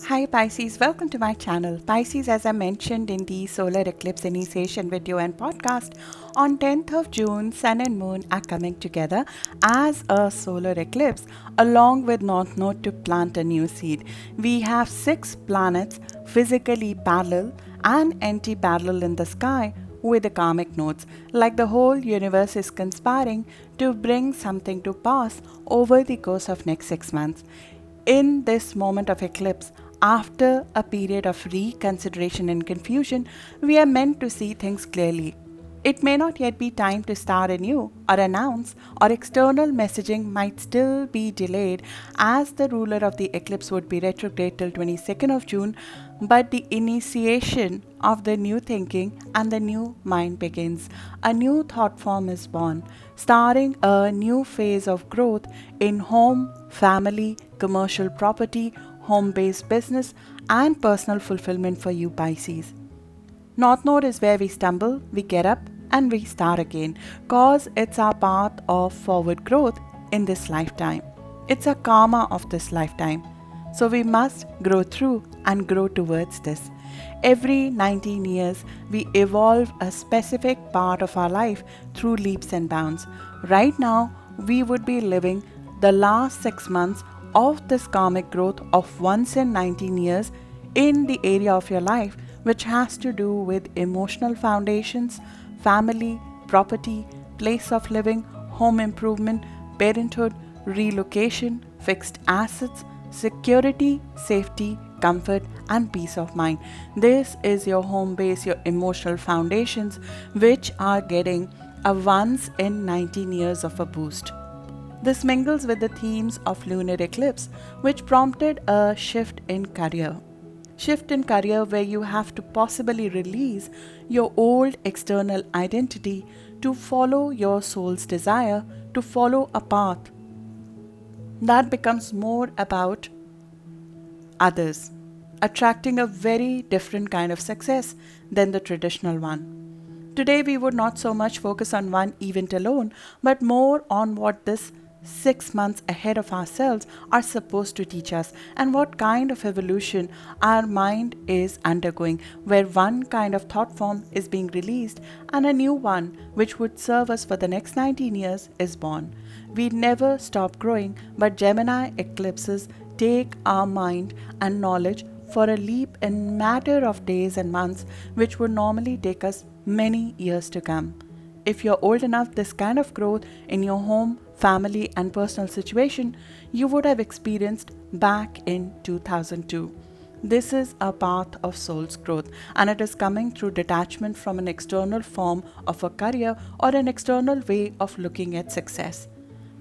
Hi Pisces, welcome to my channel. Pisces, as I mentioned in the Solar Eclipse Initiation video and podcast, on 10th of June, Sun and Moon are coming together as a solar eclipse along with North Node to plant a new seed. We have 6 planets physically parallel and anti-parallel in the sky with the karmic nodes, like the whole universe is conspiring to bring something to pass over the course of next 6 months. In this moment of eclipse, after a period of reconsideration and confusion, we are meant to see things clearly. It may not yet be time to start anew or announce, or external messaging might still be delayed as the ruler of the eclipse would be retrograde till 22nd of June, but the initiation of the new thinking and the new mind begins. A new thought form is born, starting a new phase of growth in home, family, commercial property, home-based business, and personal fulfillment for you Pisces. North Node is where we stumble, we get up, and we start again, cause it's our path of forward growth in this lifetime. It's a karma of this lifetime. So we must grow through and grow towards this. Every 19 years, we evolve a specific part of our life through leaps and bounds. Right now, we would be living the last 6 months of this karmic growth of once in 19 years in the area of your life which has to do with emotional foundations, family, property, place of living, home improvement, parenthood, relocation, fixed assets, security, safety, comfort, and peace of mind. This is your home base, your emotional foundations, which are getting a once in 19 years of a boost. This mingles with the themes of lunar eclipse, which prompted a shift in career. Shift in career where you have to possibly release your old external identity to follow your soul's desire, to follow a path that becomes more about others, attracting a very different kind of success than the traditional one. Today we would not so much focus on one event alone, but more on what this 6 months ahead of ourselves are supposed to teach us and what kind of evolution our mind is undergoing, where one kind of thought form is being released and a new one which would serve us for the next 19 years is born. We never stop growing, but Gemini eclipses take our mind and knowledge for a leap in matter of days and months, which would normally take us many years to come. If you're old enough, this kind of growth in your home, family, and personal situation you would have experienced back in 2002. This is a path of soul's growth, and it is coming through detachment from an external form of a career or an external way of looking at success.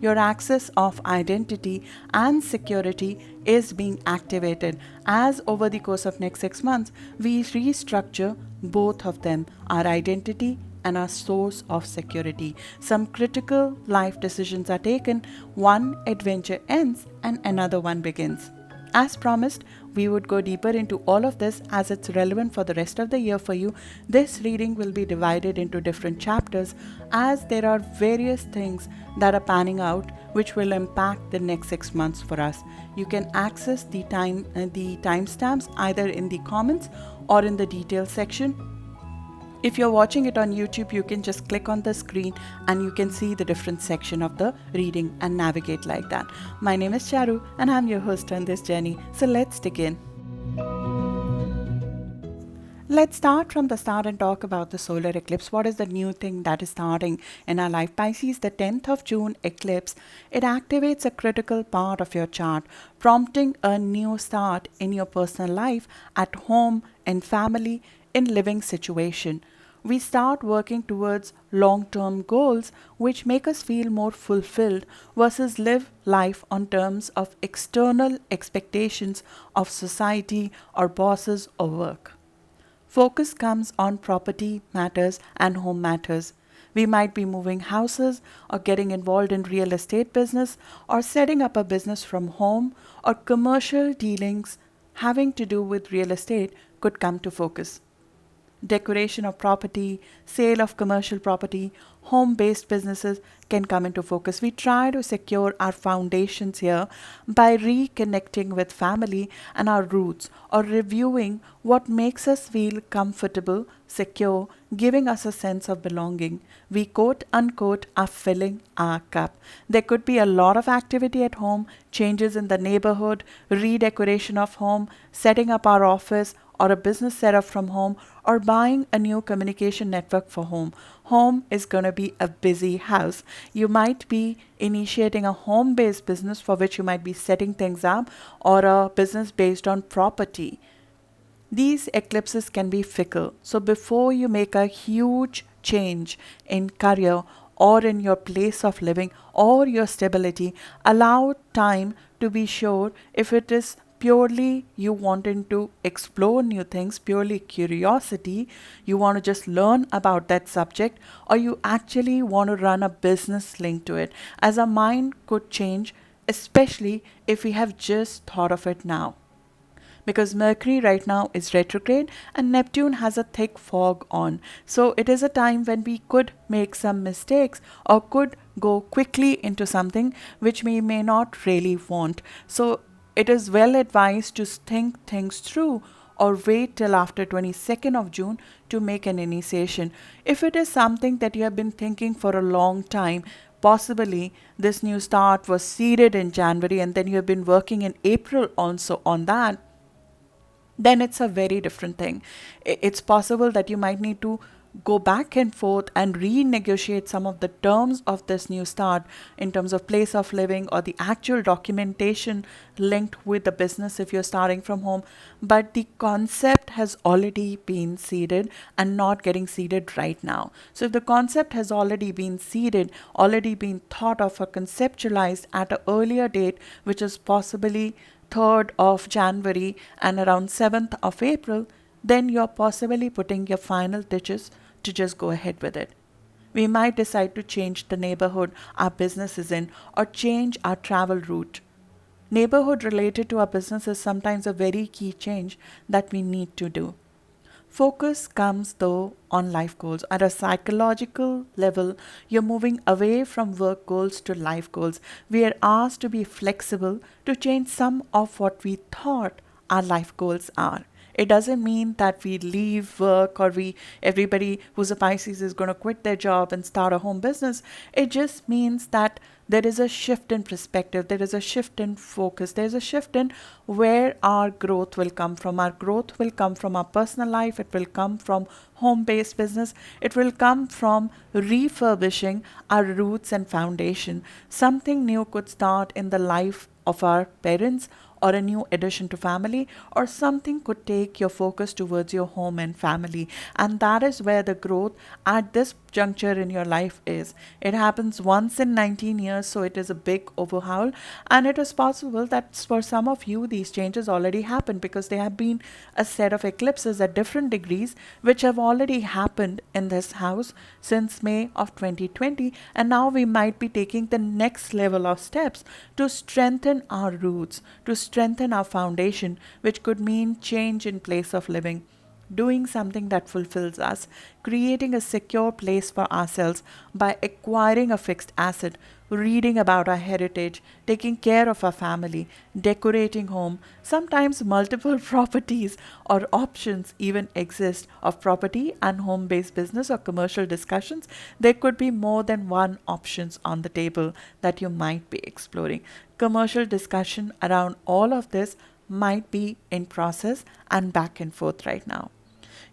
Your axis of identity and security is being activated as over the course of next 6 months we restructure both of them, our identity and our source of security. Some critical life decisions are taken, one adventure ends and another one begins. As promised, we would go deeper into all of this as it's relevant for the rest of the year for you. This reading will be divided into different chapters as there are various things that are panning out which will impact the next 6 months for us. You can access the timestamps either in the comments or in the details section. If you're watching it on YouTube, you can just click on the screen and you can see the different section of the reading and navigate like that. My name is Charu and I'm your host on this journey. So let's begin. Let's start from the start and talk about the solar eclipse. What is the new thing that is starting in our life? Pisces, the 10th of June eclipse, it activates a critical part of your chart, prompting a new start in your personal life, at home, in family, in living situation. We start working towards long-term goals which make us feel more fulfilled versus live life on terms of external expectations of society or bosses or work. Focus comes on property matters and home matters. We might be moving houses or getting involved in real estate business or setting up a business from home, or commercial dealings having to do with real estate could come to focus. decoration of property, sale of commercial property, home-based businesses can come into focus. We try to secure our foundations here by reconnecting with family and our roots, or reviewing what makes us feel comfortable, secure, giving us a sense of belonging. We quote unquote are filling our cup. There could be a lot of activity at home, changes in the neighborhood, redecoration of home, setting up our office or a business setup from home, or buying a new communication network for home. Home is going to be a busy house. You might be initiating a home based business for which you might be setting things up, or a business based on property. These eclipses can be fickle. So before you make a huge change in career or in your place of living or your stability, allow time to be sure if it is purely you wanting to explore new things, purely curiosity, you want to just learn about that subject, or you actually want to run a business linked to it, as our mind could change, especially if we have just thought of it now. Because Mercury right now is retrograde and Neptune has a thick fog on. So it is a time when we could make some mistakes or could go quickly into something which we may not really want. So it is well advised to think things through, or wait till after 22nd of June to make an initiation. If it is something that you have been thinking for a long time, possibly this new start was seeded in January and then you have been working in April also on that, then it's a very different thing. It's possible that you might need to go back and forth and renegotiate some of the terms of this new start in terms of place of living or the actual documentation linked with the business if you're starting from home. But the concept has already been seeded and not getting seeded right now. So if the concept has already been seeded, already been thought of or conceptualized at an earlier date, which is possibly 3rd of January and around 7th of April, then you're possibly putting your final touches to just go ahead with it. We might decide to change the neighborhood our business is in, or change our travel route. Neighborhood related to our business is sometimes a very key change that we need to do. Focus comes though on life goals. At a psychological level, you're moving away from work goals to life goals. We are asked to be flexible to change some of what we thought our life goals are. It doesn't mean that we leave work, or everybody who's a Pisces is going to quit their job and start a home business. It just means that there is a shift in perspective, there is a shift in focus, there's a shift in where our growth will come from. Our growth will come from our personal life, it will come from home-based business, it will come from refurbishing our roots and foundation. Something new could start in the life of our parents, or a new addition to family, or something could take your focus towards your home and family. And that is where the growth at this juncture in your life is. It happens once in 19 years, so it is a big overhaul. And it is possible that for some of you, these changes already happened because there have been a set of eclipses at different degrees which have already happened in this house since May of 2020. And now we might be taking the next level of steps to strengthen our roots, to strengthen our foundation, which could mean change in place of living, doing something that fulfills us, creating a secure place for ourselves by acquiring a fixed asset, reading about our heritage, taking care of our family, decorating home. Sometimes multiple properties or options even exist of property and home-based business or commercial discussions. There could be more than one options on the table that you might be exploring. Commercial discussion around all of this might be in process and back and forth right now.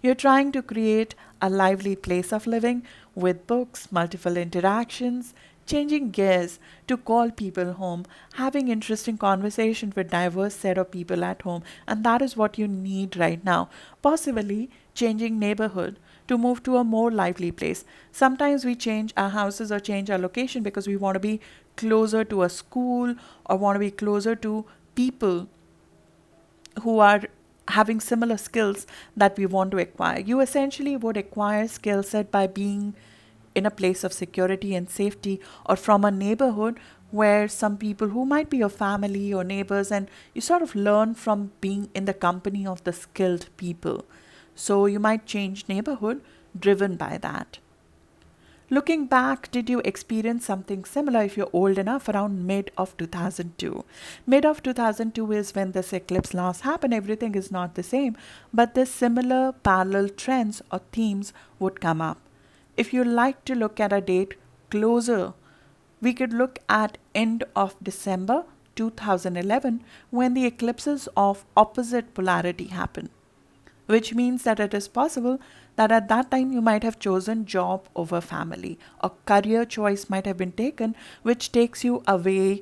You're trying to create a lively place of living with books, multiple interactions, changing gears to call people home, having interesting conversation with diverse set of people at home, and that is what you need right now. Possibly changing neighborhood to move to a more lively place. Sometimes we change our houses or change our location because we want to be closer to a school or want to be closer to people who are having similar skills that we want to acquire. You essentially would acquire skill set by being in a place of security and safety, or from a neighborhood where some people who might be your family or neighbors, and you sort of learn from being in the company of the skilled people. So you might change neighborhood driven by that. Looking back, did you experience something similar if you're old enough around mid of 2002? Mid of 2002 is when this eclipse last happened. Everything is not the same, but the similar parallel trends or themes would come up. If you like to look at a date closer, we could look at end of December 2011 when the eclipses of opposite polarity happen, which means that it is possible that at that time you might have chosen job over family. A career choice might have been taken which takes you away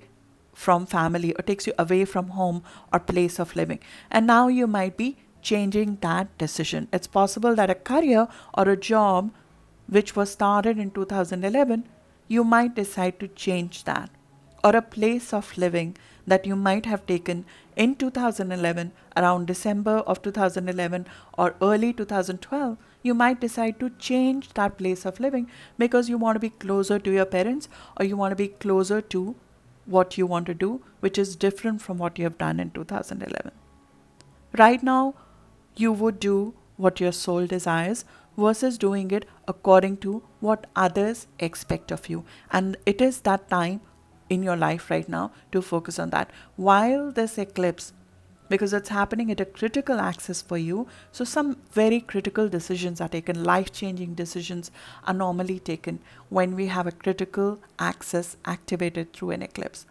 from family or takes you away from home or place of living. And now you might be changing that decision. It's possible that a career or a job which was started in 2011, you might decide to change that, or a place of living that you might have taken in 2011, around December of 2011 or early 2012, you might decide to change that place of living because you want to be closer to your parents or you want to be closer to what you want to do, which is different from what you have done in 2011. Right now, you would do what your soul desires versus doing it according to what others expect of you. And it is that time in your life right now to focus on that. While this eclipse, because it's happening at a critical axis for you, so some very critical decisions are taken, life-changing decisions are normally taken when we have a critical axis activated through an eclipse.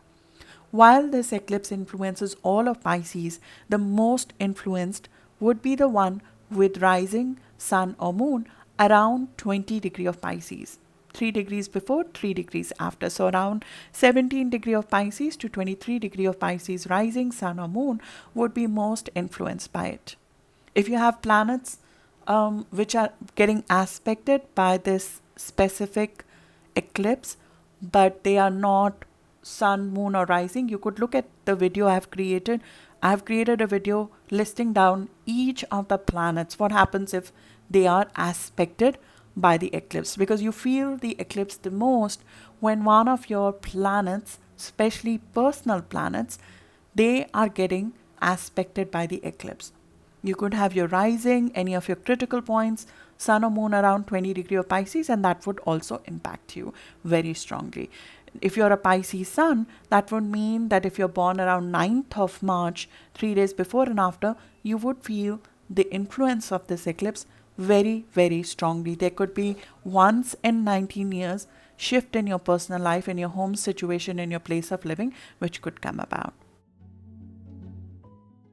While this eclipse influences all of Pisces, the most influenced would be the one with rising sun or moon around 20 degree of Pisces. 3 degrees before, 3 degrees after. So around 17 degree of Pisces to 23 degree of Pisces rising sun or moon would be most influenced by it. If you have planets which are getting aspected by this specific eclipse, but they are not sun, moon or rising, you could look at the video I have created. I have created a video listing down each of the planets, what happens if they are aspected by the eclipse, because you feel the eclipse the most when one of your planets, especially personal planets, they are getting aspected by the eclipse. You could have your rising, any of your critical points, sun or moon around 20 degree of Pisces, and that would also impact you very strongly. If you're a Pisces sun, that would mean that if you're born around 9th of March, 3 days before and after, you would feel the influence of this eclipse very, very strongly. There could be once in 19 years shift in your personal life, in your home situation, in your place of living, which could come about.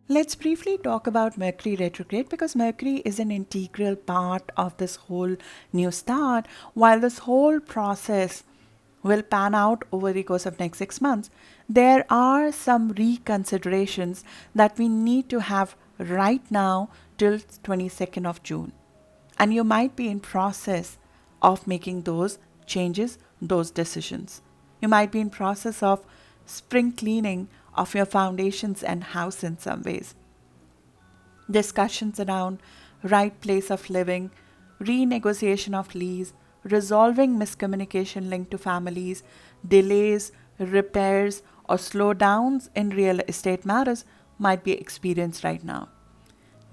Let's briefly talk about Mercury retrograde, because Mercury is an integral part of this whole new start. While this whole process will pan out over the course of next 6 months, there are some reconsiderations that we need to have right now till 22nd of June. And you might be in process of making those changes, those decisions. You might be in process of spring cleaning of your foundations and house in some ways. Discussions around right place of living, renegotiation of lease, resolving miscommunication linked to families, delays, repairs, or slowdowns in real estate matters might be experienced right now.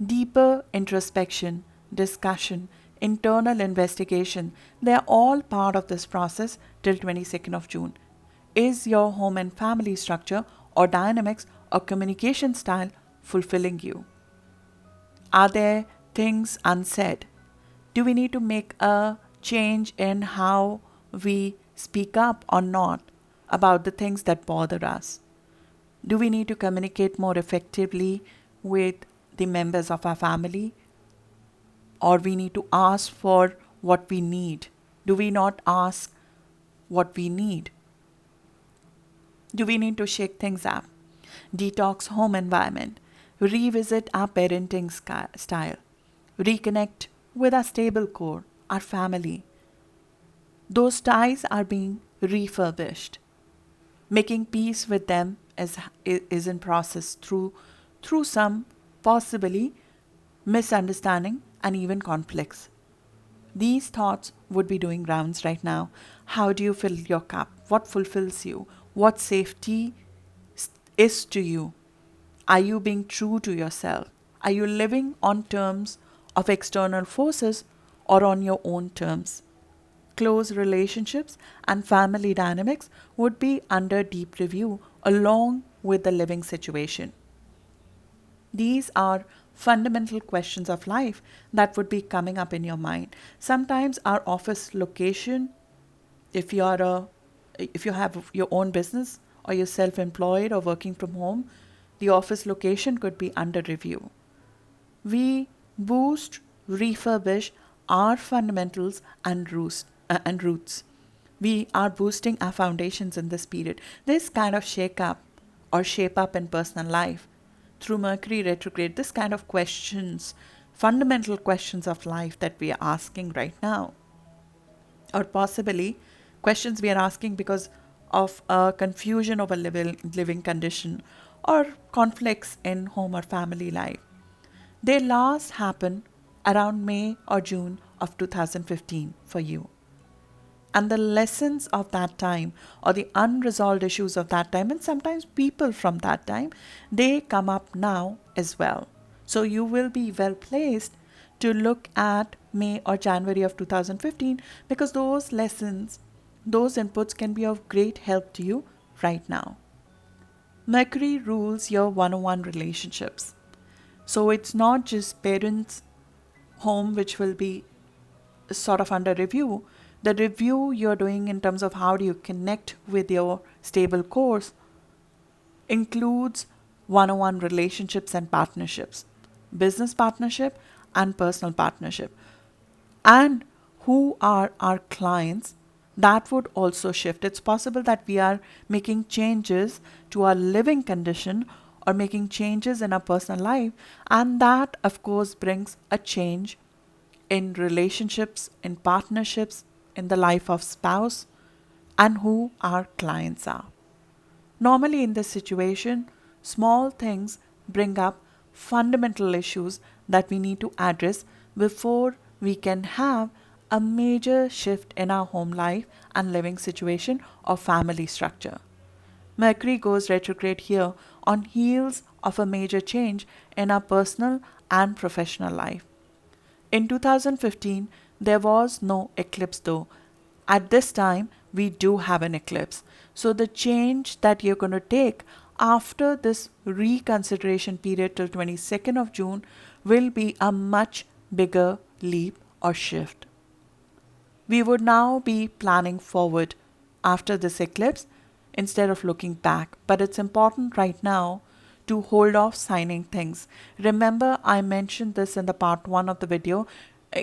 Deeper introspection, discussion, internal investigation, they are all part of this process till 22nd of June. Is your home and family structure or dynamics or communication style fulfilling you? Are there things unsaid? Do we need to make a change in how we speak up or not about the things that bother us? Do we need to communicate more effectively with the members of our family? Or we need to ask for what we need? Do we not ask what we need? Do we need to shake things up? Detox home environment, revisit our parenting style, reconnect with our stable core, our family. Those ties are being refurbished. Making peace with them is in process through some possibly misunderstanding and even conflicts. These thoughts would be doing rounds right now. How do you fill your cup? What fulfills you? What safety is to you? Are you being true to yourself? Are you living on terms of external forces or on your own terms. Close relationships and family dynamics would be under deep review along with the living situation. These are fundamental questions of life that would be coming up in your mind. Sometimes our office location, if you have your own business or you're self-employed or working from home, the office location could be under review. We boost, refurbish our fundamentals and roots. We are boosting our foundations in this period. This kind of shake up or shape up in personal life through Mercury retrograde, this kind of questions, fundamental questions of life that we are asking right now, or possibly questions we are asking because of a confusion of a living condition or conflicts in home or family life. They last happen around May or June of 2015 for you. And the lessons of that time or the unresolved issues of that time and sometimes people from that time, they come up now as well. So you will be well placed to look at May or January of 2015 because those lessons, those inputs can be of great help to you right now. Mercury rules your one-on-one relationships. So it's not just parents' home which will be sort of under review. The review you're doing in terms of how do you connect with your stable course includes one-on-one relationships and partnerships, business partnership and personal partnership. And who are our clients, that would also shift. It's possible that we are making changes to our living condition or making changes in our personal life, and that of course brings a change in relationships, in partnerships, in the life of spouse, and who our clients are. Normally in this situation, small things bring up fundamental issues that we need to address before we can have a major shift in our home life and living situation or family structure. Mercury goes retrograde here on heels of a major change in our personal and professional life. In 2015, there was no eclipse though. At this time, we do have an eclipse. So the change that you're going to take after this reconsideration period till 22nd of June will be a much bigger leap or shift. We would now be planning forward after this eclipse instead of looking back. But it's important right now to hold off signing things. Remember, I mentioned this in the part 1 of the video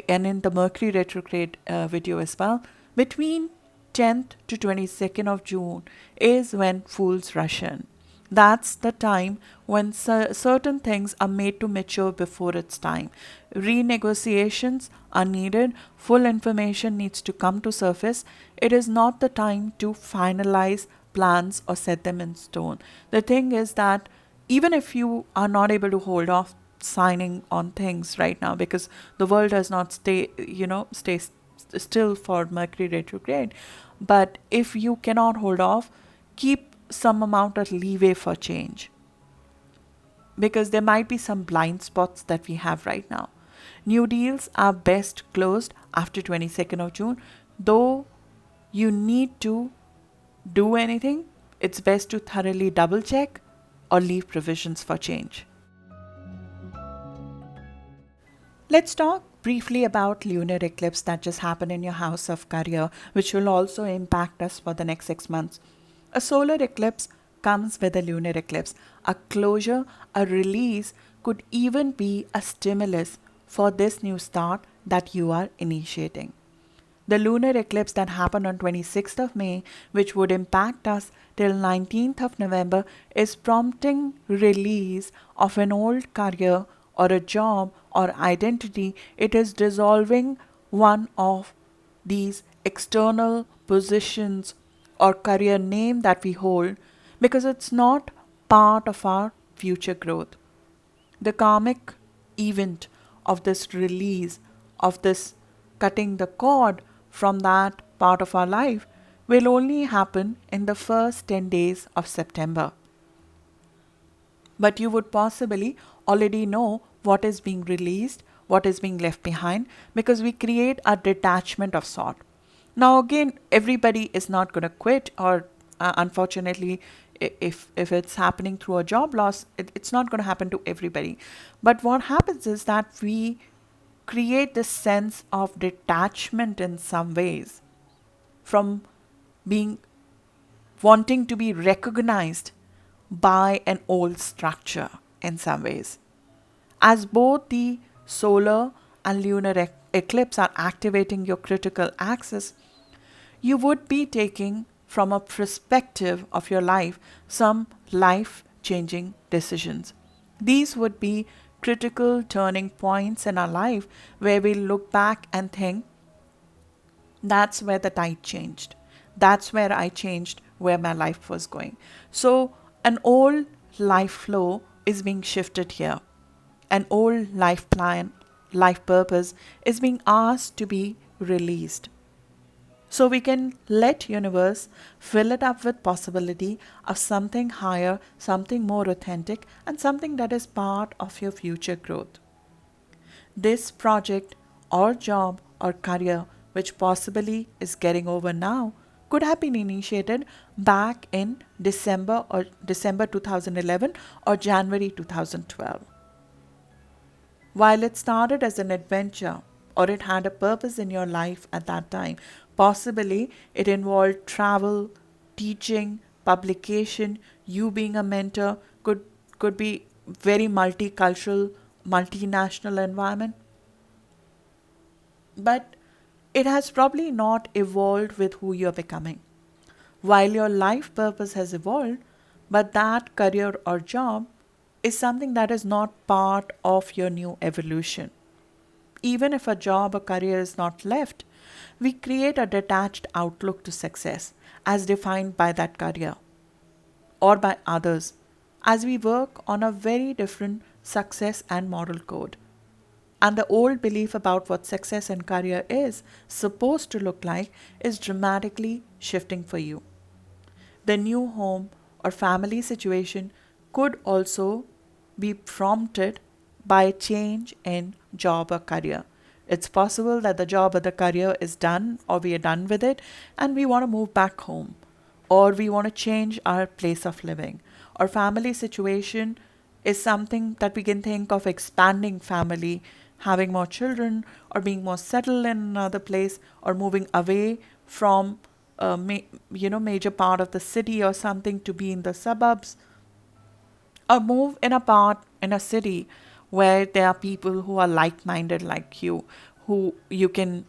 and in the Mercury retrograde video as well. Between 10th to 22nd of June is when fools rush in. That's the time when certain things are made to mature before its time. Renegotiations are needed. Full information needs to come to surface. It is not the time to finalize plans or set them in stone. The thing is that even if you are not able to hold off signing on things right now because the world does not stay still for Mercury retrograde, but if you cannot hold off, keep some amount of leeway for change because there might be some blind spots that we have right now. New deals are best closed after 22nd of June. Though you need to do anything, it's best to thoroughly double check or leave provisions for change. Let's talk briefly about lunar eclipse that just happened in your house of career, which will also impact us for the next 6 months. A solar eclipse comes with a lunar eclipse. A closure, a release could even be a stimulus for this new start that you are initiating. The lunar eclipse that happened on 26th of May, which would impact us till 19th of November, is prompting release of an old career or a job or identity. It is dissolving one of these external positions or career name that we hold because it's not part of our future growth. The karmic event of this release, of this cutting the cord from that part of our life will only happen in the first 10 days of September. But you would possibly already know what is being released, what is being left behind, because we create a detachment of sort. Now again, everybody is not going to quit, or unfortunately, if it's happening through a job loss, it's not going to happen to everybody. But what happens is that we create this sense of detachment in some ways from being wanting to be recognized by an old structure in some ways. As both the solar and lunar eclipse are activating your critical axis, you would be taking from a perspective of your life some life changing decisions. These would be critical turning points in our life where we look back and think, that's where the tide changed. That's where I changed where my life was going. So, an old life flow is being shifted here. An old life plan, life purpose is being asked to be released. So we can let universe fill it up with possibility of something higher, something more authentic, and something that is part of your future growth. This project or job or career, which possibly is getting over now, could have been initiated back in December 2011 or January 2012. While it started as an adventure, or it had a purpose in your life at that time, possibly it involved travel, teaching, publication, you being a mentor, could be very multicultural, multinational environment. But it has probably not evolved with who you're becoming. While your life purpose has evolved, but that career or job is something that is not part of your new evolution. Even if a job or career is not left, we create a detached outlook to success as defined by that career or by others, as we work on a very different success and moral code. And the old belief about what success and career is supposed to look like is dramatically shifting for you. The new home or family situation could also be prompted by a change in job or career. It's possible that the job or the career is done, or we are done with it and we want to move back home, or we want to change our place of living. Or family situation is something that we can think of expanding family, having more children, or being more settled in another place, or moving away from major part of the city or something to be in the suburbs, or move in a city where there are people who are like-minded like you, who you can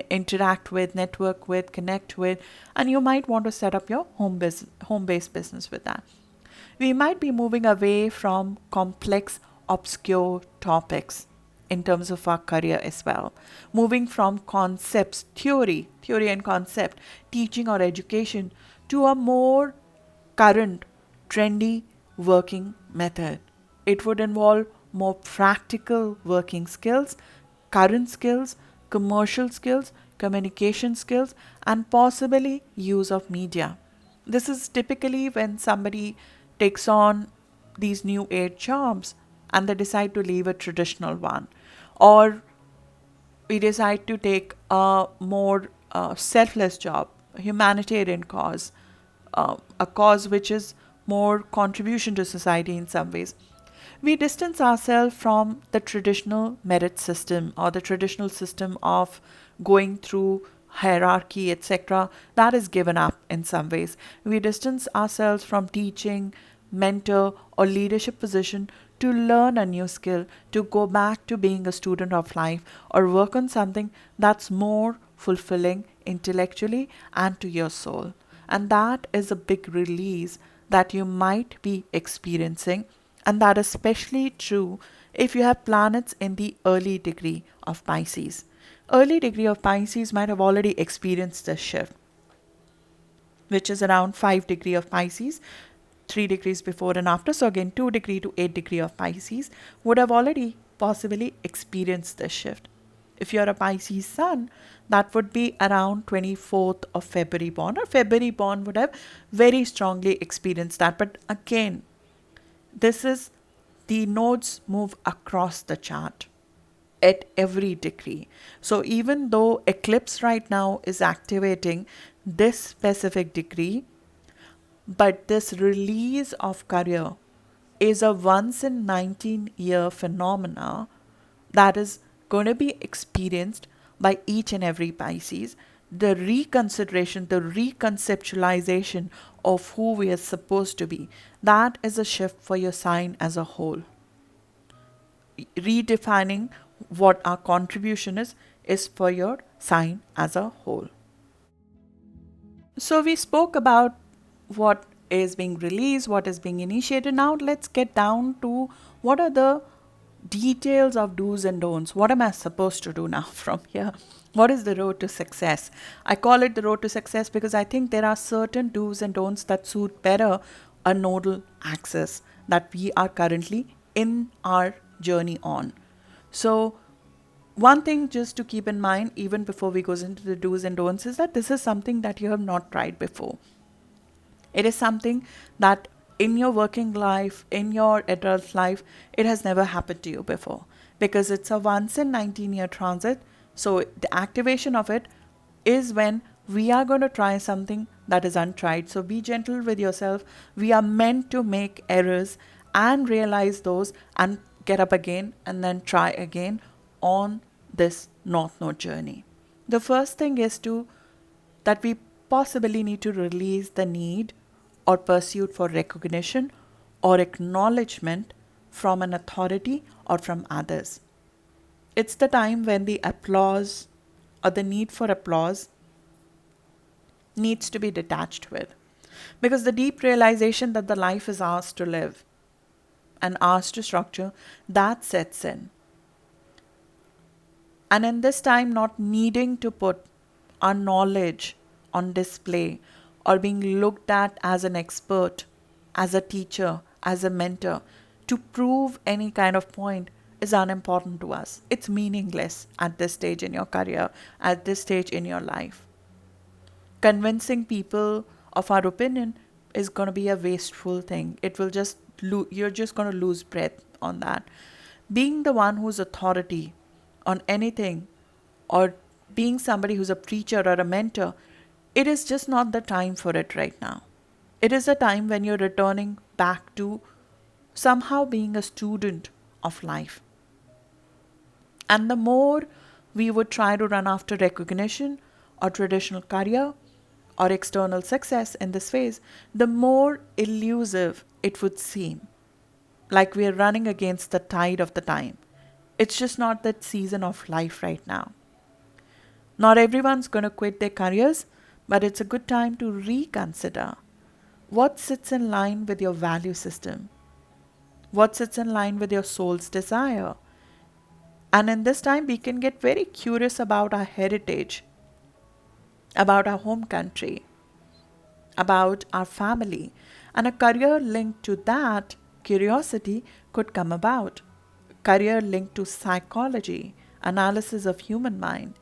interact with, network with, connect with, and you might want to set up your home-based business with that. We might be moving away from complex, obscure topics in terms of our career as well. Moving from concepts, theory and concept, teaching or education, to a more current, trendy working method. It would involve more practical working skills, current skills, commercial skills, communication skills, and possibly use of media. This is typically when somebody takes on these new age jobs and they decide to leave a traditional one, or we decide to take a more selfless job, a humanitarian cause, a cause which is more contribution to society in some ways. We distance ourselves from the traditional merit system or the traditional system of going through hierarchy, etc. That is given up in some ways. We distance ourselves from teaching, mentor, or leadership position to learn a new skill, to go back to being a student of life, or work on something that's more fulfilling intellectually and to your soul. And that is a big release that you might be experiencing, and that is especially true if you have planets in the early degree of Pisces. Early degree of Pisces might have already experienced this shift, which is around 5 degree of Pisces, 3 degrees before and after. So again, 2 degree to 8 degree of Pisces would have already possibly experienced this shift. If you're a Pisces sun, that would be around 24th of February born, or February born would have very strongly experienced that. But again, this is the nodes move across the chart. at every degree. So even though eclipse right now is activating this specific degree, but this release of career is a once in 19-year phenomena that is going to be experienced by each and every Pisces. The reconsideration, the reconceptualization of who we are supposed to be, that is a shift for your sign as a whole. Redefining what our contribution is for your sign as a whole. So we spoke about what is being released, what is being initiated. Now let's get down to what are the details of do's and don'ts. What am I supposed to do now from here? What is the road to success? I call it the road to success because I think there are certain do's and don'ts that suit better a nodal axis that we are currently in our journey on. So one thing just to keep in mind, even before we go into the do's and don'ts, is that this is something that you have not tried before. It is something that in your working life, in your adult life, it has never happened to you before, because it's a once in 19-year transit. So the activation of it is when we are going to try something that is untried. So be gentle with yourself. We are meant to make errors and realize those and get up again and then try again on this North Node journey. The first thing is that we possibly need to release the need or pursuit for recognition or acknowledgement from an authority or from others. It's the time when the applause or the need for applause needs to be detached with, because the deep realization that the life is ours to live and ours to structure, that sets in. And in this time, not needing to put our knowledge on display or being looked at as an expert, as a teacher, as a mentor, to prove any kind of point is unimportant to us. It's meaningless at this stage in your career, at this stage in your life. Convincing people of our opinion is going to be a wasteful thing. It will just you're just going to lose breath on that. Being the one who's authority on anything, or being somebody who's a preacher or a mentor, it is just not the time for it right now. It is a time when you're returning back to somehow being a student of life. And the more we would try to run after recognition or traditional career or external success in this phase, the more elusive it would seem, like we are running against the tide of the time. It's just not that season of life right now. Not everyone's going to quit their careers, but it's a good time to reconsider what sits in line with your value system, what sits in line with your soul's desire. And in this time, we can get very curious about our heritage, about our home country, about our family. And a career linked to that curiosity could come about. Career linked to psychology, analysis of human mind,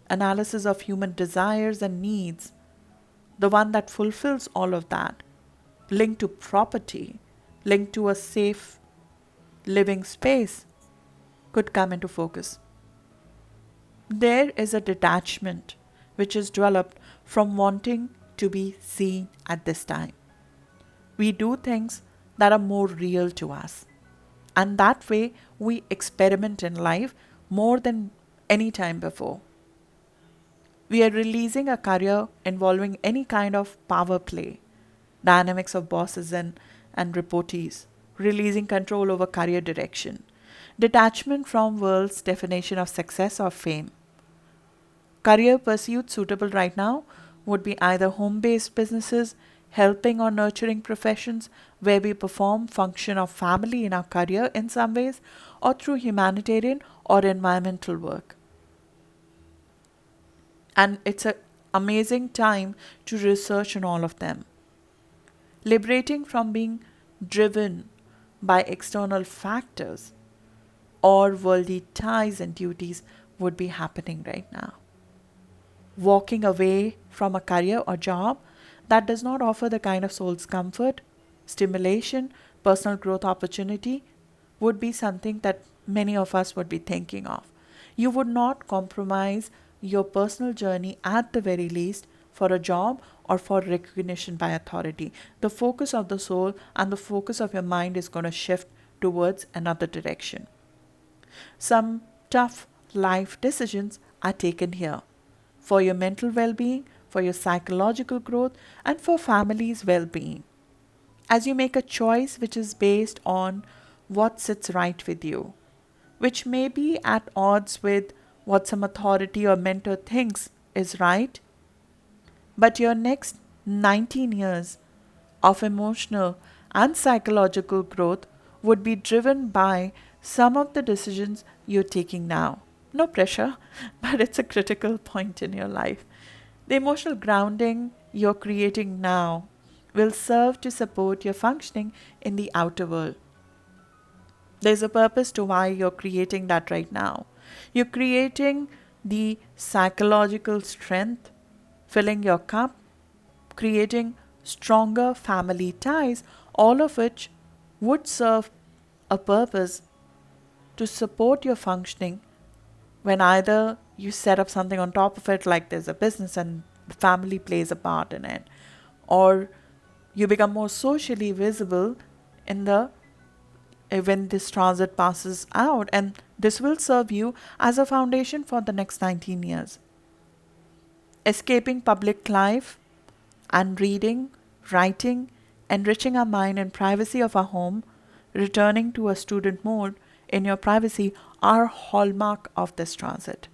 analysis of human desires and needs, the one that fulfills all of that, linked to property, linked to a safe living space, could come into focus. There is a detachment which is developed from wanting to be seen at this time. We do things that are more real to us. And that way, we experiment in life more than any time before. We are releasing a career involving any kind of power play, dynamics of bosses and reportees, releasing control over career direction, detachment from world's definition of success or fame. Career pursuits suitable right now would be either home-based businesses, helping or nurturing professions where we perform function of family in our career in some ways, or through humanitarian or environmental work. And it's an amazing time to research on all of them. Liberating from being driven by external factors or worldly ties and duties would be happening right now. Walking away from a career or job that does not offer the kind of soul's comfort, stimulation, personal growth opportunity would be something that many of us would be thinking of. You would not compromise your personal journey at the very least for a job or for recognition by authority. The focus of the soul and the focus of your mind is going to shift towards another direction. Some tough life decisions are taken here for your mental well-being, for your psychological growth, and for family's well-being. As you make a choice which is based on what sits right with you, which may be at odds with what some authority or mentor thinks is right, but your next 19 years of emotional and psychological growth would be driven by some of the decisions you're taking now. No pressure, but it's a critical point in your life. The emotional grounding you're creating now will serve to support your functioning in the outer world. There's a purpose to why you're creating that right now. You're creating the psychological strength, filling your cup, creating stronger family ties, all of which would serve a purpose to support your functioning when either you set up something on top of it, like there's a business and the family plays a part in it, or you become more socially visible in the when this transit passes out, and this will serve you as a foundation for the next 19 years. Escaping public life and reading, writing, enriching our mind in privacy of our home, returning to a student mode in your privacy are hallmark of this transit.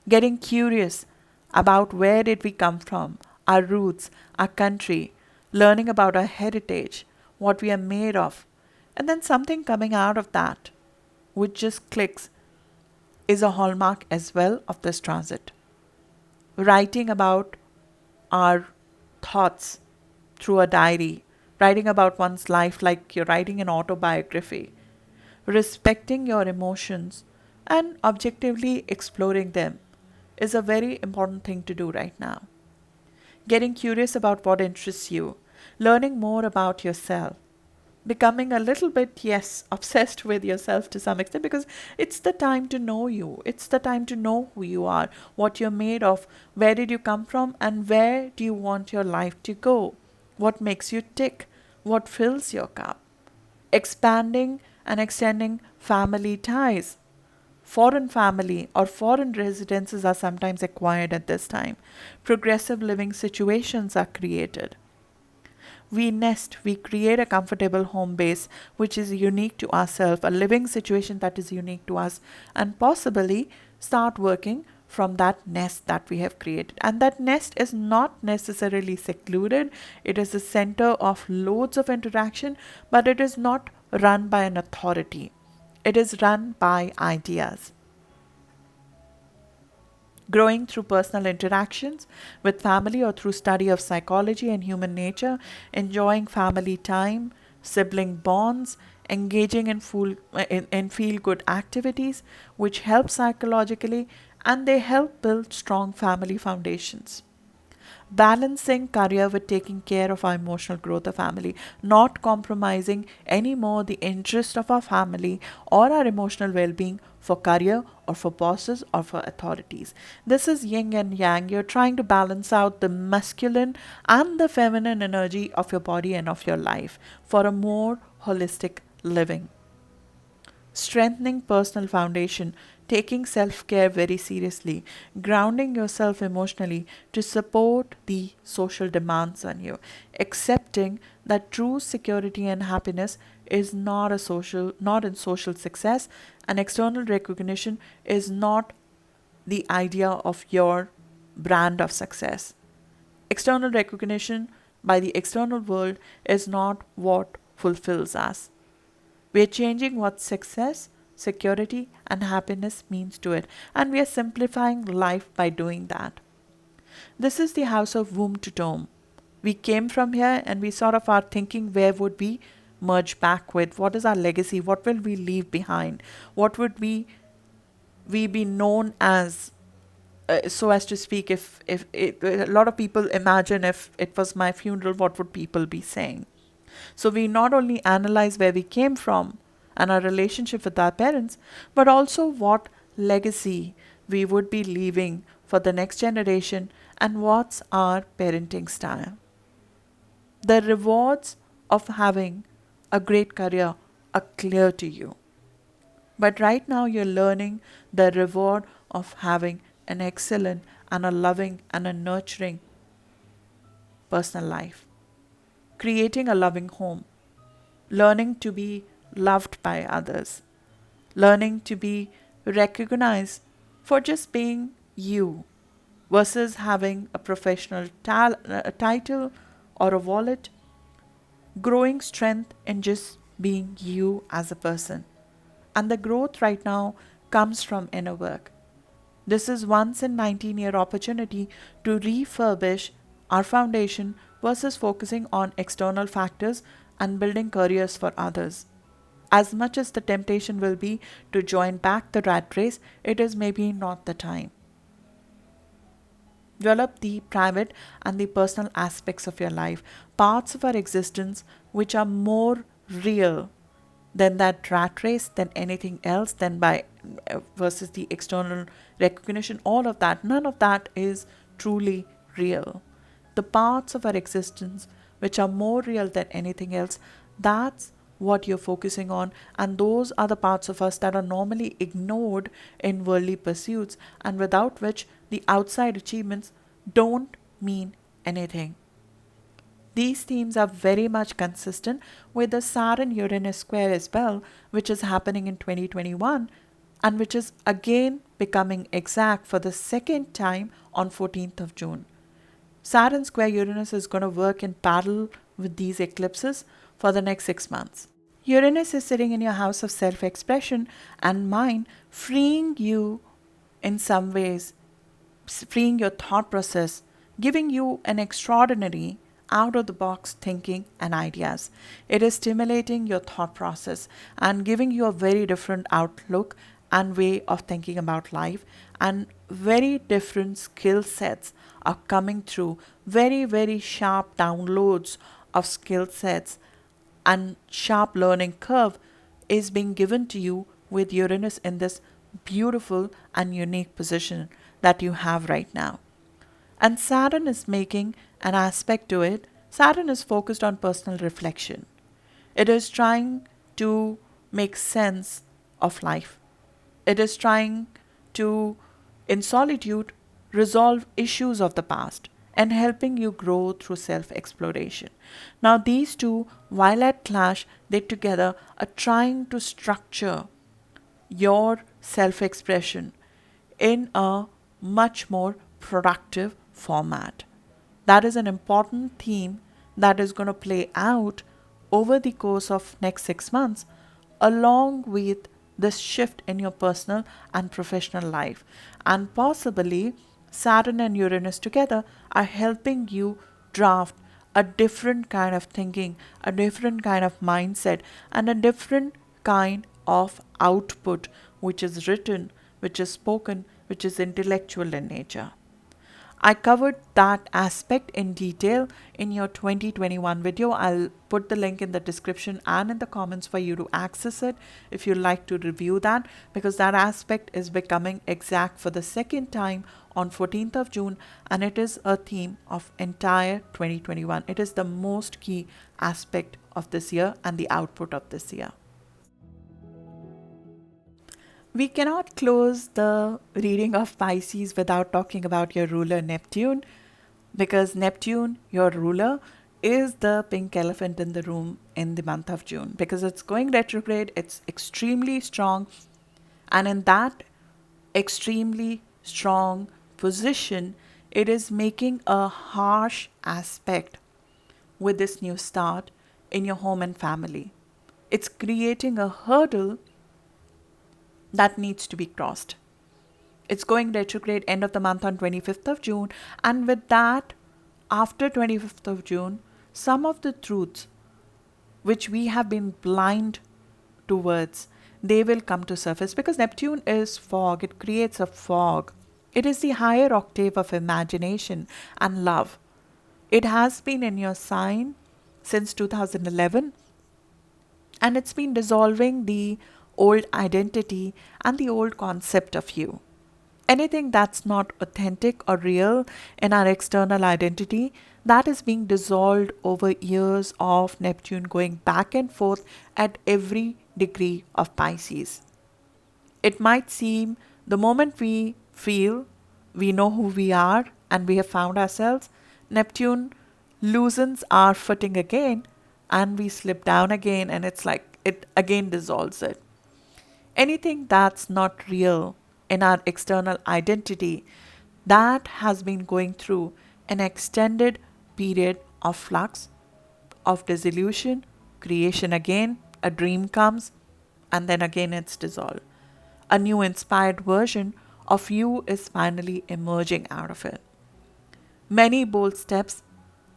Getting curious about where did we come from, our roots, our country, learning about our heritage, what we are made of, and then something coming out of that, which just clicks, is a hallmark as well of this transit. Writing about our thoughts through a diary, writing about one's life like you're writing an autobiography, respecting your emotions and objectively exploring them is a very important thing to do right now. Getting curious about what interests you, learning more about yourself, becoming a little bit, yes, obsessed with yourself to some extent, because it's the time to know you. It's the time to know who you are, what you're made of, where did you come from, and where do you want your life to go? What makes you tick? What fills your cup? Expanding and extending family ties. Foreign family or foreign residences are sometimes acquired at this time. Progressive living situations are created. We nest, we create a comfortable home base which is unique to ourselves, a living situation that is unique to us, and possibly start working from that nest that we have created. And that nest is not necessarily secluded, it is the center of loads of interaction, but it is not run by an authority. It is run by ideas. Growing through personal interactions with family or through study of psychology and human nature, enjoying family time, sibling bonds, engaging in feel-good activities which help psychologically, and they help build strong family foundations. Balancing career with taking care of our emotional growth of family, not compromising any more the interest of our family or our emotional well-being for career or for bosses or for authorities. This is yin and yang. You're trying to balance out the masculine and the feminine energy of your body and of your life for a more holistic living. Strengthening personal foundation, taking self-care very seriously, grounding yourself emotionally to support the social demands on you, accepting that true security and happiness is not in social success, and external recognition is not the idea of your brand of success. External recognition by the external world is not what fulfills us. We are changing what success, security, and happiness means to it, and we are simplifying life by doing that. This is the house of womb to tomb. We came from here and we sort of are thinking, where would we merge back with? What is our legacy? What will we leave behind? What would we be known as? So as to speak, if a lot of people imagine if it was my funeral, what would people be saying? So we not only analyze where we came from and our relationship with our parents, but also what legacy we would be leaving for the next generation and what's our parenting style. The rewards of having a great career are clear to you. But right now you're learning the reward of having an excellent and a loving and a nurturing personal life. Creating a loving home. Learning to be loved by others. Learning to be recognized for just being you versus having a professional title or a wallet. Growing strength in just being you as a person. And the growth right now comes from inner work. This is once in 19-year opportunity to refurbish our foundation versus focusing on external factors and building careers for others. As much as the temptation will be to join back the rat race, it is maybe not the time. Develop the private and the personal aspects of your life, parts of our existence which are more real than that rat race, than anything else, than by versus the external recognition, all of that. None of that is truly real. The parts of our existence which are more real than anything else, that's what you're focusing on, and those are the parts of us that are normally ignored in worldly pursuits, and without which the outside achievements don't mean anything. These themes are very much consistent with the Saturn-Uranus square as well, which is happening in 2021 and which is again becoming exact for the second time on 14th of June. Saturn square Uranus is going to work in parallel with these eclipses for the next 6 months. Uranus is sitting in your house of self-expression and mind, freeing you in some ways, freeing your thought process, giving you an extraordinary out-of-the-box thinking and ideas. It is stimulating your thought process and giving you a very different outlook and way of thinking about life, and very different skill sets are coming through. Very, very sharp downloads of skill sets and sharp learning curve is being given to you with Uranus in this beautiful and unique position that you have right now. And Saturn is making an aspect to it. Saturn is focused on personal reflection. It is trying to make sense of life. It is trying to, in solitude, resolve issues of the past and helping you grow through self-exploration. Now these two, while at clash, they together are trying to structure your self-expression in a much more productive format. That is an important theme that is going to play out over the course of next 6 months, along with this shift in your personal and professional life. And possibly Saturn and Uranus together are helping you draft a different kind of thinking, a different kind of mindset, and a different kind of output, which is written, which is spoken, which is intellectual in nature. I covered that aspect in detail in your 2021 video. I'll put the link in the description and in the comments for you to access it if you'd like to review that, because that aspect is becoming exact for the second time on 14th of June, and it is a theme of entire 2021. It is the most key aspect of this year and the output of this year. We cannot close the reading of Pisces without talking about your ruler Neptune, because Neptune, your ruler, is the pink elephant in the room in the month of June, because it's going retrograde. It's extremely strong, and in that extremely strong position, it is making a harsh aspect with this new start in your home and family. It's creating a hurdle that needs to be crossed. It's going retrograde end of the month on 25th of June, and with that, after 25th of June, some of the truths which we have been blind towards, they will come to surface, because Neptune is fog. It creates a fog. It is the higher octave of imagination and love. It has been in your sign since 2011. And it's been dissolving the old identity and the old concept of you. Anything that's not authentic or real in our external identity, that is being dissolved over years of Neptune going back and forth at every degree of Pisces. It might seem the moment we feel we know who we are and we have found ourselves, Neptune loosens our footing again and we slip down again, and it's like it again dissolves it. Anything that's not real in our external identity, that has been going through an extended period of flux, of dissolution, creation again, a dream comes, and then again it's dissolved. A new inspired version of you is finally emerging out of it. Many bold steps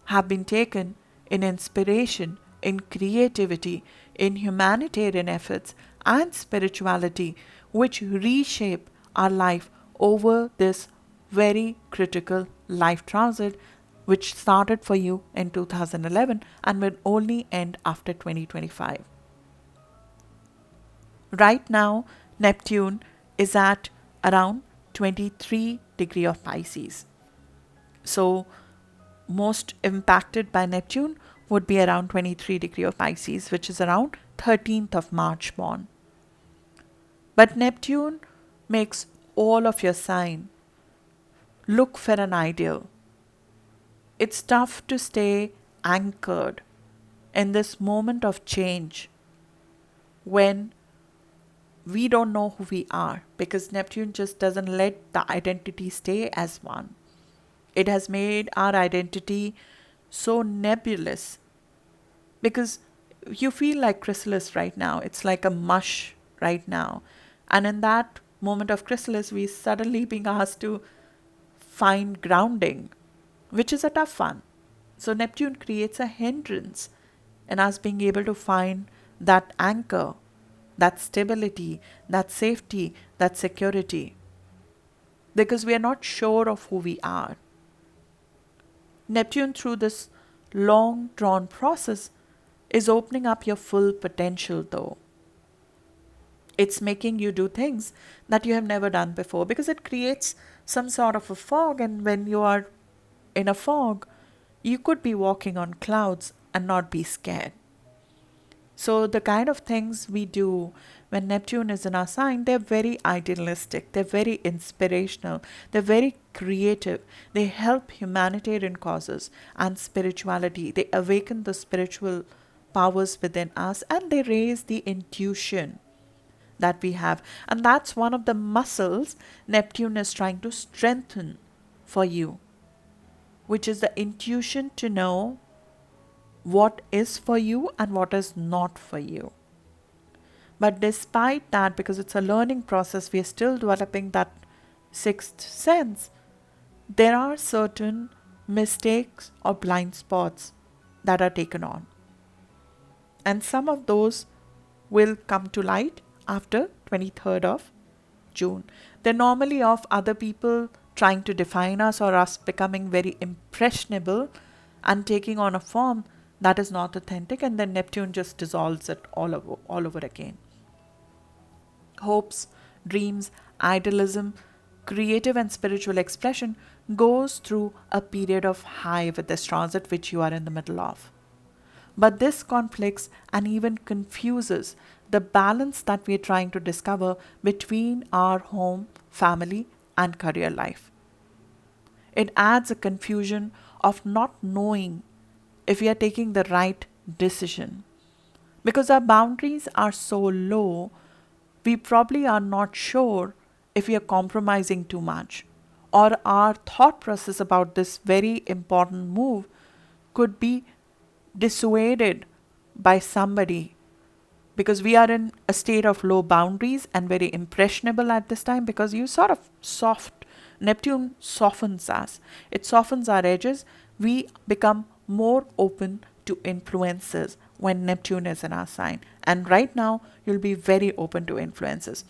have been taken in inspiration, in creativity, in humanitarian efforts and spirituality, which reshape our life over this very critical life transit, which started for you in 2011 and will only end after 2025. Right now, Neptune is at around 23 degree of Pisces. So most impacted by Neptune would be around 23 degree of Pisces, which is around 13th of March born. But Neptune makes all of your sign look for an ideal. It's tough to stay anchored in this moment of change when we don't know who we are, because Neptune just doesn't let the identity stay as one. It has made our identity so nebulous because you feel like chrysalis right now. It's like a mush right now. And in that moment of chrysalis, we suddenly being asked to find grounding, which is a tough one. So Neptune creates a hindrance in us being able to find that anchor, that stability, that safety, that security, because we are not sure of who we are. Neptune, through this long drawn process, is opening up your full potential though. It's making you do things that you have never done before because it creates some sort of a fog, and when you are in a fog, you could be walking on clouds and not be scared. So the kind of things we do when Neptune is in our sign, they're very idealistic, they're very inspirational, they're very creative. They help humanitarian causes and spirituality. They awaken the spiritual powers within us and they raise the intuition that we have. And that's one of the muscles Neptune is trying to strengthen for you, which is the intuition to know what is for you and what is not for you. But despite that, because it's a learning process, we are still developing that sixth sense. There are certain mistakes or blind spots that are taken on. And some of those will come to light after 23rd of June. They're normally of other people trying to define us or us becoming very impressionable and taking on a form that is not authentic, and then Neptune just dissolves it all over again. Hopes, dreams, idealism, creative and spiritual expression goes through a period of high with this transit which you are in the middle of. But this conflicts and even confuses the balance that we are trying to discover between our home, family, and career life. It adds a confusion of not knowing if we are taking the right decision. Because our boundaries are so low, we probably are not sure if we are compromising too much, or our thought process about this very important move could be dissuaded by somebody, because we are in a state of low boundaries and very impressionable at this time, because you sort of Neptune softens us. It softens our edges. We become more open to influences when Neptune is in our sign. And right now, you'll be very open to influences.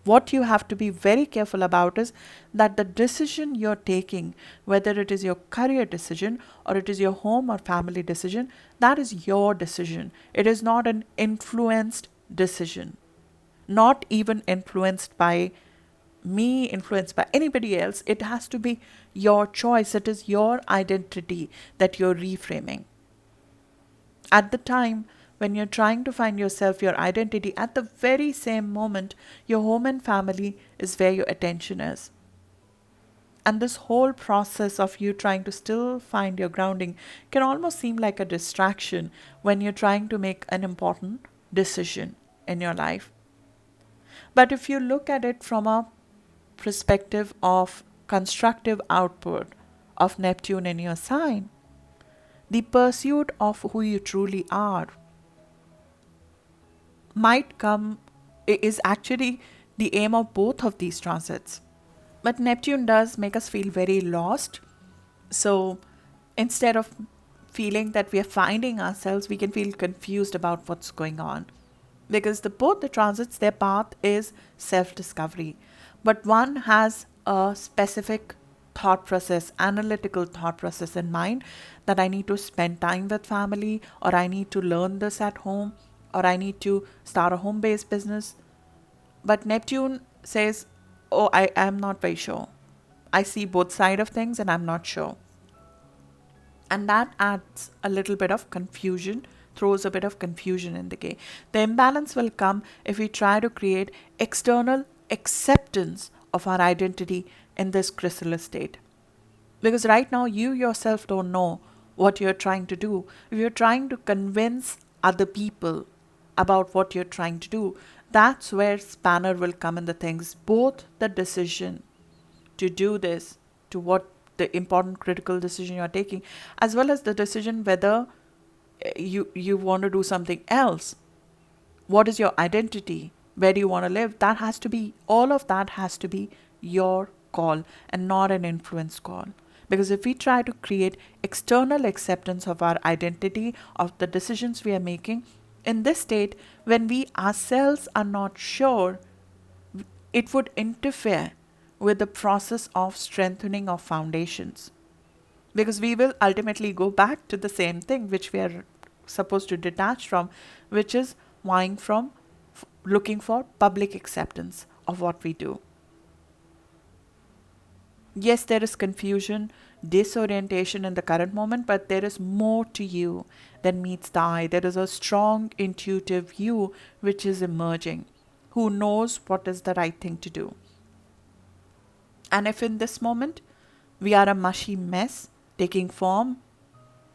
What you have to be very careful about is that the decision you're taking, whether it is your career decision or it is your home or family decision, that is your decision. It is not an influenced decision, not even influenced by me, influenced by anybody else. It has to be your choice. It is your identity that you're reframing. At the time when you're trying to find yourself, your identity, at the very same moment, your home and family is where your attention is. And this whole process of you trying to still find your grounding can almost seem like a distraction when you're trying to make an important decision in your life. But if you look at it from a perspective of constructive output of Neptune in your sign, the pursuit of who you truly are is actually the aim of both of these transits. But Neptune does make us feel very lost. So instead of feeling that we are finding ourselves, we can feel confused about what's going on. Because both the transits, their path is self-discovery. But one has a specific thought process, analytical thought process in mind, that I need to spend time with family, or I need to learn this at home, or I need to start a home-based business. But Neptune says, oh, I am not very sure. I see both sides of things and I'm not sure. And that adds a little bit of confusion, throws a bit of confusion in the game. The imbalance will come if we try to create external acceptance of our identity in this chrysalis state. Because right now you yourself don't know what you're trying to do. If you're trying to convince other people about what you're trying to do, that's where spanner will come in the things. Both the decision to do this, to what the important critical decision you're taking, as well as the decision whether you want to do something else. What is your identity? Where do you want to live? All of that has to be your call and not an influence call. Because if we try to create external acceptance of our identity, of the decisions we are making, in this state, when we ourselves are not sure, it would interfere with the process of strengthening of foundations. Because we will ultimately go back to the same thing which we are supposed to detach from, which is looking for public acceptance of what we do. Yes, there is confusion, disorientation in the current moment, but there is more to you than meets the eye. There is a strong intuitive you which is emerging, who knows what is the right thing to do. And if in this moment we are a mushy mess taking form,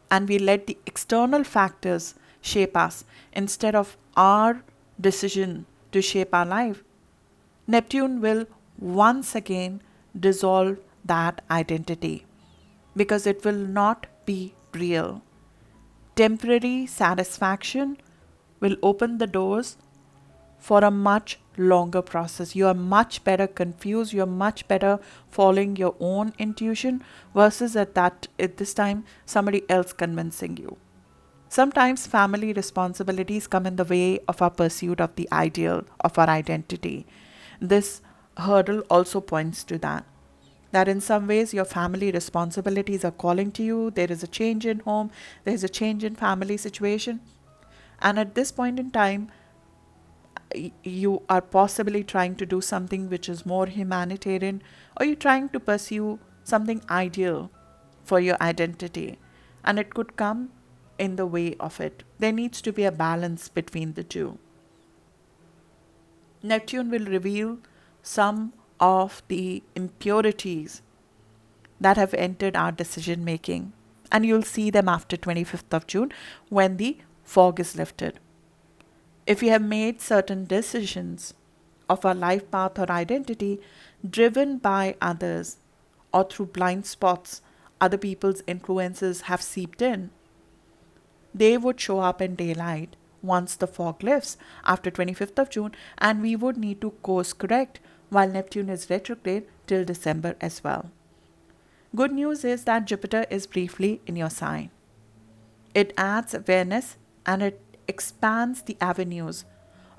and we let the external factors shape us instead of our decision to shape our life, Neptune will once again dissolve that identity, because it will not be real. Temporary satisfaction will open the doors for a much longer process. You are much better confused, you are much better following your own intuition versus at this time somebody else convincing you. Sometimes family responsibilities come in the way of our pursuit of the ideal of our identity. This hurdle also points to that in some ways your family responsibilities are calling to you. There is a change in home, there is a change in family situation, and at this point in time you are possibly trying to do something which is more humanitarian, or you're trying to pursue something ideal for your identity, and it could come in the way of it. There needs to be a balance between the two. Neptune will reveal some of the impurities that have entered our decision making, and you'll see them after 25th of June when the fog is lifted. If we have made certain decisions of our life path or identity driven by others, or through blind spots other people's influences have seeped in, they would show up in daylight once the fog lifts after 25th of June, and we would need to course correct while Neptune is retrograde till December as well. Good news is that Jupiter is briefly in your sign. It adds awareness and it expands the avenues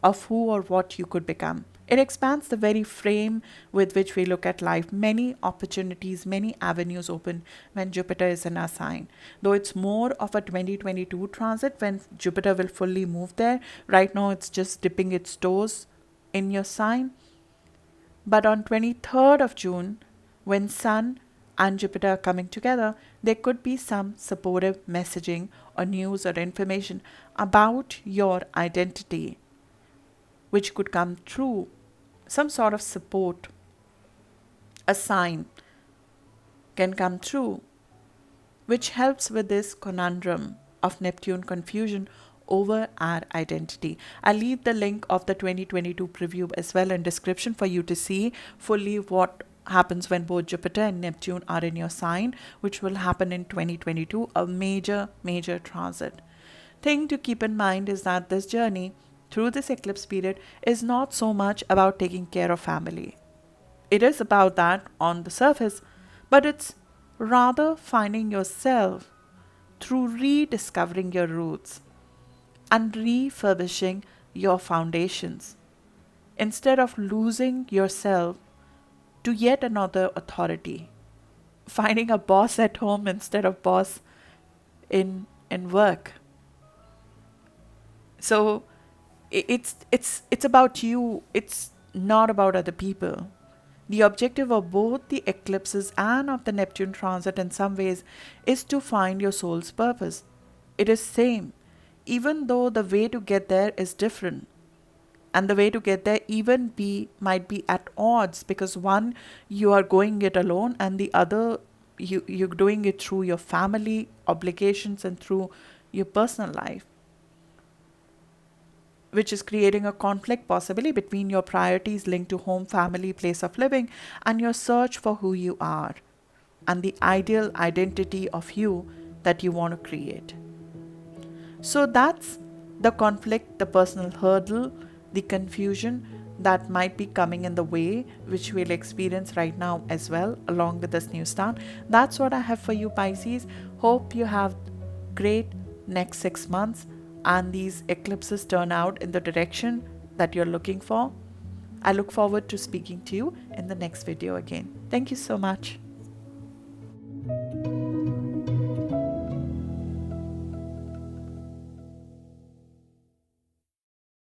of who or what you could become. It expands the very frame with which we look at life. Many opportunities, many avenues open when Jupiter is in our sign. Though it's more of a 2022 transit when Jupiter will fully move there. Right now it's just dipping its toes in your sign. But on 23rd of June, when Sun and Jupiter are coming together, there could be some supportive messaging or news or information about your identity, which could come through some sort of support. A sign can come through, which helps with this conundrum of Neptune confusion over our identity. I'll leave the link of the 2022 preview as well in description for you to see fully what happens when both Jupiter and Neptune are in your sign, which will happen in 2022, a major transit. Thing to keep in mind is that this journey through this eclipse period is not so much about taking care of family. It is about that on the surface, but it's rather finding yourself through rediscovering your roots and refurbishing your foundations instead of losing yourself to yet another authority, finding a boss at home instead of boss in work. So it's about you. It's not about other people. The objective of both the eclipses and of the Neptune transit in some ways is to find your soul's purpose. It is same, even though the way to get there is different. And the way to get there might be at odds, because one, you are going it alone, and the other, you're doing it through your family obligations and through your personal life, which is creating a conflict possibly between your priorities linked to home, family, place of living, and your search for who you are and the ideal identity of you that you want to create. So that's the conflict, the personal hurdle, the confusion that might be coming in the way, which we'll experience right now as well, along with this new start. That's what I have for you, Pisces. Hope you have great next 6 months and these eclipses turn out in the direction that you're looking for. I look forward to speaking to you in the next video again. Thank you so much.